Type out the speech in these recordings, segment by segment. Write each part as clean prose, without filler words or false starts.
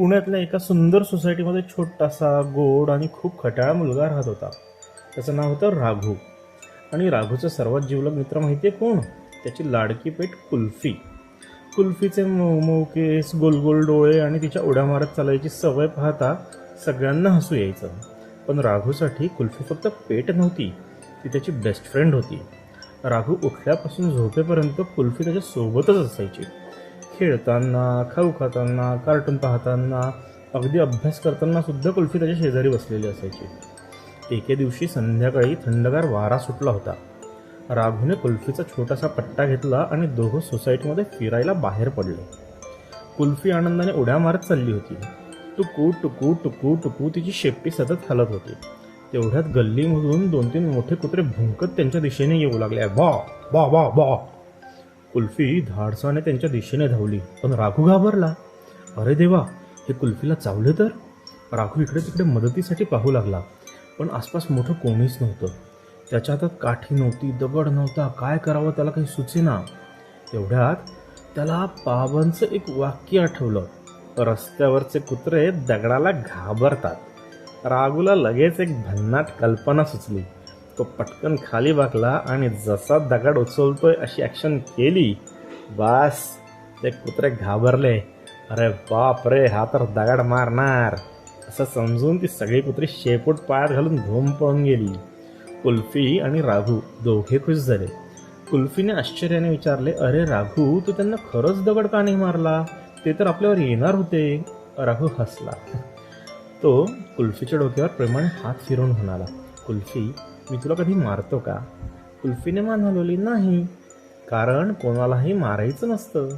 पुण्यातल्या एका सुंदर सोसायटीमध्ये छोटासा गोड आणि खूप खट्याळ मुलगा राहत होता. त्याचं नाव होतं राघू. आणि राघूचा सर्वात जिवलग मित्र माहिती आहे कोण? त्याची लाडकी पेट कुल्फी. कुल्फीचे मऊ मऊ केस, गोल गोल डोळे आणि तिच्या उड्या मारत चालायची सवय पाहता सगळ्यांना हसू यायचं. पण राघूसाठी कुल्फी फक्त पेट नव्हती, ती त्याची बेस्ट फ्रेंड होती. राघू उठल्यापासून झोपेपर्यंत कुल्फी त्याच्या सोबतच असायची. खेळताना, खाऊ खाताना, कार्टून पाहताना, अगदी अभ्यास करताना सुद्धा कुल्फी त्याच्या शेजारी बसलेली असायची. एके दिवशी संध्याकाळी थंडगार वारा सुटला होता. राघूने कुल्फीचा छोटासा पट्टा घेतला आणि दोघं सोसायटीमध्ये फिरायला बाहेर पडले. कुल्फी आनंदाने उड्या मारत चालली होती. टुकू टुकू टुकू टुकू तिची शेपटी सतत हलत होती. तेवढ्यात गल्लीमधून 2-3 मोठे कुत्रे भुंकत त्यांच्या दिशेने येऊ लागले. बा बा बा बा. कुल्फी धाडसाने त्यांच्या दिशेने धावली, पण राघू घाबरला. अरे देवा, हे कुल्फीला चावले तर? राघू इकडे तिकडे मदतीसाठी पाहू लागला, पण आसपास मोठं कोणीच नव्हतं. त्याच्या हातात काठी नव्हती, दगड नव्हता, काय करावं त्याला काही सुचेना. तेवढ्यात त्याला बाबांचं एक वाक्य आठवलं. रस्त्यावरचे कुत्रे दगडाला घाबरतात. राघूला लगेच एक भन्नाट कल्पना सुचली. तो पटकन खाली वाकला आणि जसा दगड उचलतोय अशी ॲक्शन केली. बस, ते कुत्रे घाबरले. अरे बाप रे, हा तर दगड मारणार असं समजून ती सगळी कुत्री शेपूट पायात घालून धूम पळून गेली. कुल्फी आणि राघू दोघे खुश झाले. कुल्फीने आश्चर्याने विचारले, अरे राघू, तू त्यांना खरंच दगड का नाही मारला? ते तर आपल्यावर येणार होते. राघू हसला. तो कुल्फीच्या डोक्यावर प्रेमाने हात फिरवून म्हणाला, कुल्फी, मी तुला कधी मारतो का? कुल्फीने मान हलवली, नाही, कारण कोणालाही मारायचं नसतं.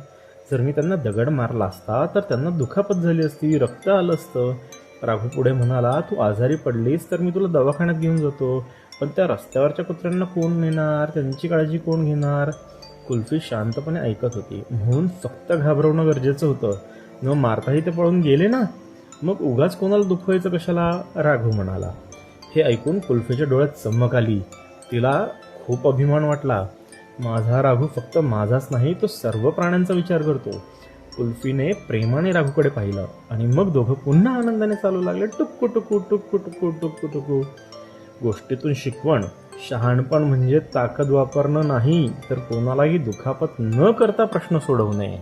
जर मी त्यांना दगड मारला असता तर त्यांना दुखापत झाली असती, रक्त आलं असतं. राघू पुढे म्हणाला, तू आजारी पडलीस तर मी तुला दवाखान्यात घेऊन जातो, पण त्या रस्त्यावरच्या कुत्र्यांना कोण नेणार? त्यांची काळजी कोण घेणार? कुल्फी शांतपणे ऐकत होती. म्हणून फक्त घाबरवणं गरजेचं होतं, न मारताही ते पळून गेले ना, मग उगाच कोणाला दुखवायचं कशाला? राघू म्हणाला. हे ऐकून कुल्फीच्या डोळ्यात चमक आली. तिला खूप अभिमान वाटला. माझा राघू फक्त माझाच नाही, तो सर्व प्राण्यांचा विचार करतो. कुल्फीने प्रेमाने राघूकडे पाहिलं आणि मग दोघं पुन्हा आनंदाने चालू लागले. टुक्कू टुकू टुक्कू टुकू टुक्कू टुकू. गोष्टीतून शिकवण, शहाणपण म्हणजे ताकद वापरणं नाही, तर कोणालाही दुखापत न करता प्रश्न सोडवणे.